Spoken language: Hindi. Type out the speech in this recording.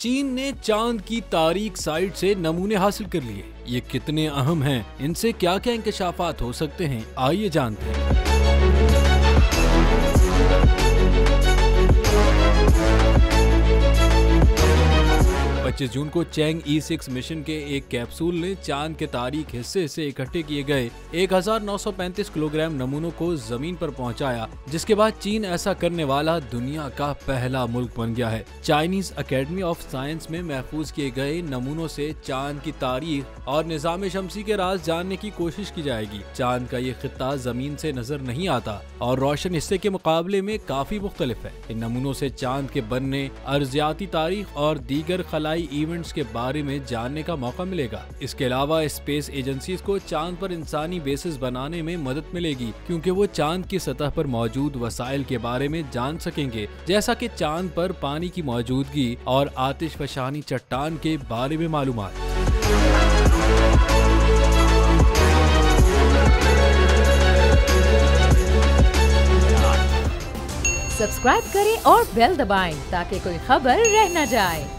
चीन ने चांद की तारीख साइट से नमूने हासिल कर लिए। ये कितने अहम हैं, इनसे क्या क्या इंकशाफात हो सकते हैं, आइए जानते हैं। 25 जून को चैंग E6 मिशन के एक कैप्सूल ने चांद के तारीख हिस्से से इकट्ठे किए गए 1935 किलोग्राम नमूनों को जमीन पर पहुंचाया, जिसके बाद चीन ऐसा करने वाला दुनिया का पहला मुल्क बन गया है। चाइनीज अकेडमी ऑफ साइंस में महफूज किए गए नमूनों से चांद की तारीख और निजाम शमसी के राज जानने की कोशिश की जाएगी। चांद का ये खित्ता जमीन से नजर नहीं आता और रोशन हिस्से के मुकाबले में काफी मुख्तलिफ है। इन नमूनों से चांद के बनने, अर्जियाती तारीख और दीगर खलाई इवेंट्स के बारे में जानने का मौका मिलेगा। इसके अलावा स्पेस एजेंसीज को चांद पर इंसानी बेसिस बनाने में मदद मिलेगी, क्योंकि वो चांद की सतह पर मौजूद वसाइल के बारे में जान सकेंगे, जैसा कि चांद पर पानी की मौजूदगी और आतिशफशानी चट्टान के बारे में मालूमात। सब्सक्राइब करें और बेल दबाएं ताकि कोई खबर रह न जाए।